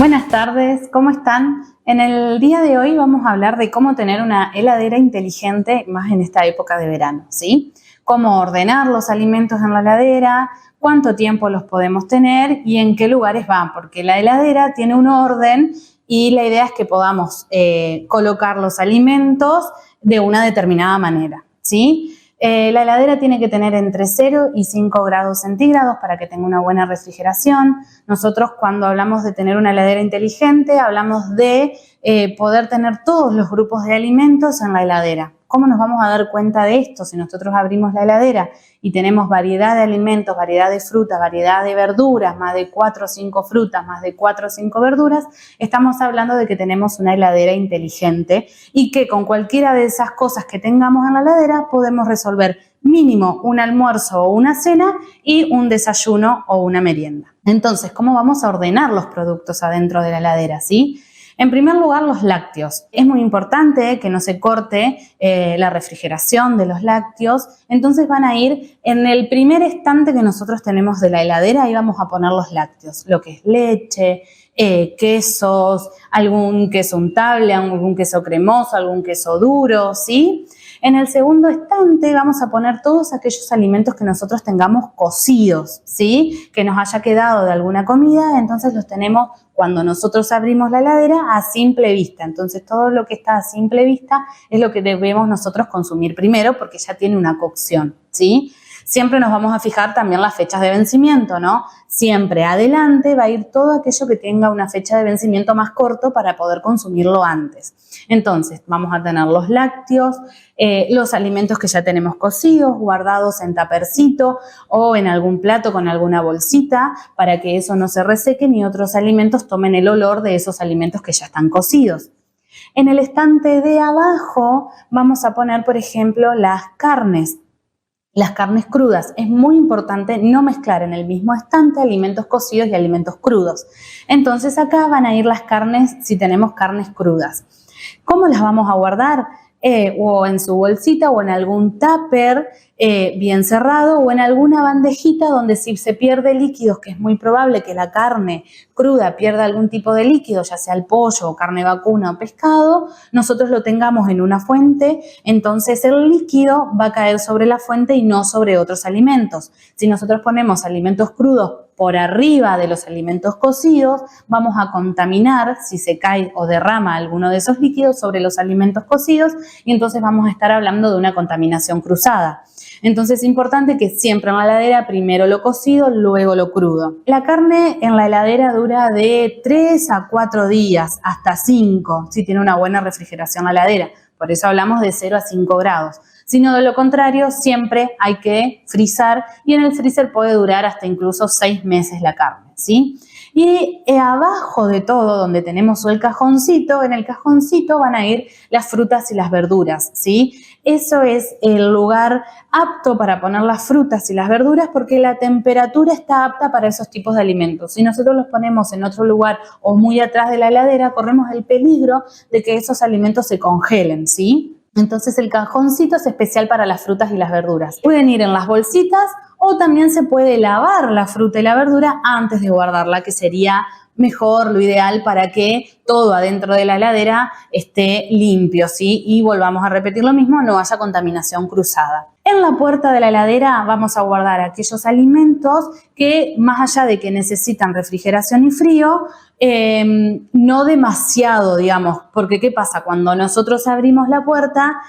Buenas tardes, ¿cómo están? En el día de hoy vamos a hablar de cómo tener una heladera inteligente, más en esta época de verano, ¿sí? Cómo ordenar los alimentos en la heladera, cuánto tiempo los podemos tener y en qué lugares van, porque la heladera tiene un orden y la idea es que podamos colocar los alimentos de una determinada manera, ¿sí? La heladera tiene que tener entre 0 y 5 grados centígrados para que tenga una buena refrigeración. Nosotros cuando hablamos de tener una heladera inteligente, hablamos de poder tener todos los grupos de alimentos en la heladera. ¿Cómo nos vamos a dar cuenta de esto? Si nosotros abrimos la heladera y tenemos variedad de alimentos, variedad de frutas, variedad de verduras, más de 4 o 5 frutas, más de 4 o 5 verduras, estamos hablando de que tenemos una heladera inteligente y que con cualquiera de esas cosas que tengamos en la heladera podemos resolver mínimo un almuerzo o una cena y un desayuno o una merienda. Entonces, ¿cómo vamos a ordenar los productos adentro de la heladera? ¿Sí? En primer lugar, los lácteos. Es muy importante que no se corte la refrigeración de los lácteos, entonces van a ir en el primer estante que nosotros tenemos de la heladera, ahí vamos a poner los lácteos, lo que es leche, quesos, algún queso untable, algún queso cremoso, algún queso duro, ¿sí? En el segundo estante vamos a poner todos aquellos alimentos que nosotros tengamos cocidos, ¿sí? Que nos haya quedado de alguna comida, entonces los tenemos cuando nosotros abrimos la heladera a simple vista. Entonces todo lo que está a simple vista es lo que debemos nosotros consumir primero porque ya tiene una cocción, ¿sí? Siempre nos vamos a fijar también las fechas de vencimiento, ¿no? Siempre adelante va a ir todo aquello que tenga una fecha de vencimiento más corto para poder consumirlo antes. Entonces, vamos a tener los lácteos, los alimentos que ya tenemos cocidos, guardados en tapercito o en algún plato con alguna bolsita para que eso no se reseque ni otros alimentos tomen el olor de esos alimentos que ya están cocidos. En el estante de abajo vamos a poner, por ejemplo, las carnes. Las carnes crudas. Es muy importante no mezclar en el mismo estante alimentos cocidos y alimentos crudos. Entonces acá van a ir las carnes si tenemos carnes crudas. ¿Cómo las vamos a guardar? O en su bolsita o en algún tupper bien cerrado o en alguna bandejita donde si se pierde líquidos, que es muy probable que la carne cruda pierda algún tipo de líquido, ya sea el pollo o carne vacuna o pescado, nosotros lo tengamos en una fuente, entonces el líquido va a caer sobre la fuente y no sobre otros alimentos. Si nosotros ponemos alimentos crudos por arriba de los alimentos cocidos, vamos a contaminar si se cae o derrama alguno de esos líquidos sobre los alimentos cocidos y entonces vamos a estar hablando de una contaminación cruzada. Entonces es importante que siempre en la heladera primero lo cocido, luego lo crudo. La carne en la heladera dura de 3 a 4 días, hasta 5, si tiene una buena refrigeración la heladera. Por eso hablamos de 0 a 5 grados. Sino de lo contrario, siempre hay que frizar y en el freezer puede durar hasta incluso 6 meses la carne, ¿sí? Y abajo de todo, donde tenemos el cajoncito, en el cajoncito van a ir las frutas y las verduras, ¿sí? Eso es el lugar apto para poner las frutas y las verduras porque la temperatura está apta para esos tipos de alimentos. Si nosotros los ponemos en otro lugar o muy atrás de la heladera, corremos el peligro de que esos alimentos se congelen, ¿sí? Entonces el cajoncito es especial para las frutas y las verduras. Pueden ir en las bolsitas o también se puede lavar la fruta y la verdura antes de guardarla, que sería mejor, lo ideal para que todo adentro de la heladera esté limpio, ¿sí? Y volvamos a repetir lo mismo, no haya contaminación cruzada. En la puerta de la heladera vamos a guardar aquellos alimentos que, más allá de que necesitan refrigeración y frío, no demasiado, digamos, porque ¿qué pasa? Cuando nosotros abrimos la puerta,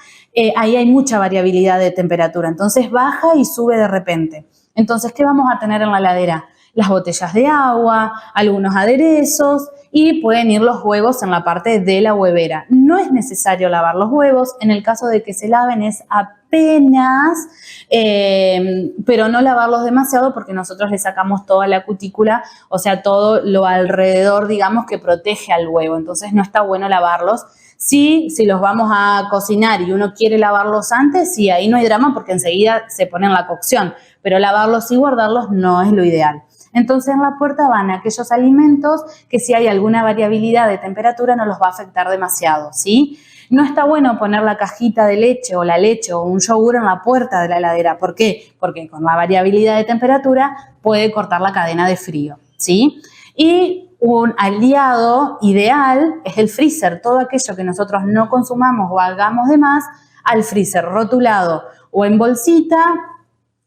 ahí hay mucha variabilidad de temperatura, entonces baja y sube de repente. Entonces, ¿qué vamos a tener en la heladera? Las botellas de agua, algunos aderezos y pueden ir los huevos en la parte de la huevera. No es necesario lavar los huevos, en el caso de que se laven es apenas, pero no lavarlos demasiado porque nosotros le sacamos toda la cutícula, o sea, todo lo alrededor, digamos, que protege al huevo, entonces no está bueno lavarlos. Sí, si los vamos a cocinar y uno quiere lavarlos antes, sí, ahí no hay drama porque enseguida se pone en la cocción, pero lavarlos y guardarlos no es lo ideal. Entonces en la puerta van aquellos alimentos que si hay alguna variabilidad de temperatura no los va a afectar demasiado, ¿sí? No está bueno poner la cajita de leche o la leche o un yogur en la puerta de la heladera. ¿Por qué? Porque con la variabilidad de temperatura puede cortar la cadena de frío, ¿sí? Y un aliado ideal es el freezer. Todo aquello que nosotros no consumamos o hagamos de más, al freezer, rotulado o en bolsita,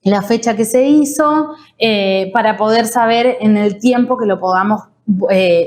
la fecha que se hizo, para poder saber en el tiempo que lo podamos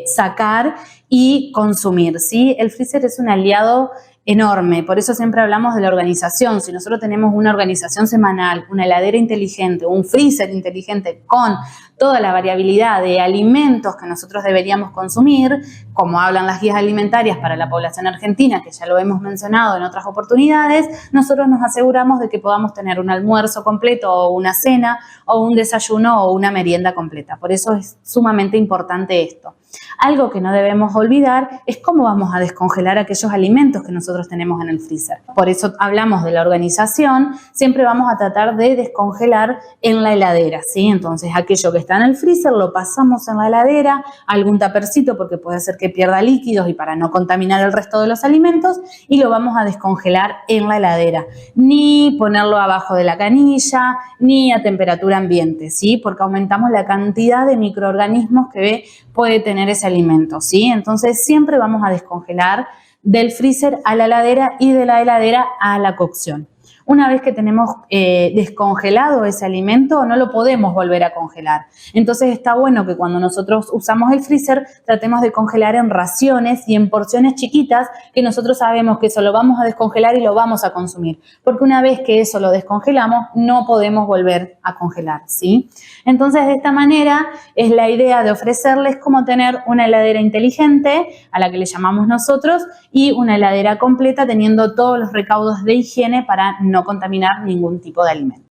sacar y consumir, ¿sí? El freezer es un aliado enorme, por eso siempre hablamos de la organización. Si nosotros tenemos una organización semanal, una heladera inteligente, un freezer inteligente con toda la variabilidad de alimentos que nosotros deberíamos consumir, como hablan las guías alimentarias para la población argentina, que ya lo hemos mencionado en otras oportunidades, nosotros nos aseguramos de que podamos tener un almuerzo completo o una cena o un desayuno o una merienda completa. Por eso es sumamente importante esto. Algo que no debemos olvidar es cómo vamos a descongelar aquellos alimentos que nosotros tenemos en el freezer. Por eso hablamos de la organización, siempre vamos a tratar de descongelar en la heladera, ¿sí? Entonces aquello que está en el freezer lo pasamos en la heladera, algún tapercito porque puede ser que pierda líquidos y para no contaminar el resto de los alimentos, y lo vamos a descongelar en la heladera. Ni ponerlo abajo de la canilla, ni a temperatura ambiente, ¿sí? Porque aumentamos la cantidad de microorganismos que puede tener ese alimento, ¿sí? Entonces siempre vamos a descongelar del freezer a la heladera y de la heladera a la cocción. Una vez que tenemos descongelado ese alimento, no lo podemos volver a congelar. Entonces está bueno que cuando nosotros usamos el freezer, tratemos de congelar en raciones y en porciones chiquitas, que nosotros sabemos que eso lo vamos a descongelar y lo vamos a consumir. Porque una vez que eso lo descongelamos, no podemos volver a congelar, ¿sí? Entonces, de esta manera es la idea de ofrecerles cómo tener una heladera inteligente, a la que le llamamos nosotros, y una heladera completa teniendo todos los recaudos de higiene para no contaminar ningún tipo de alimento.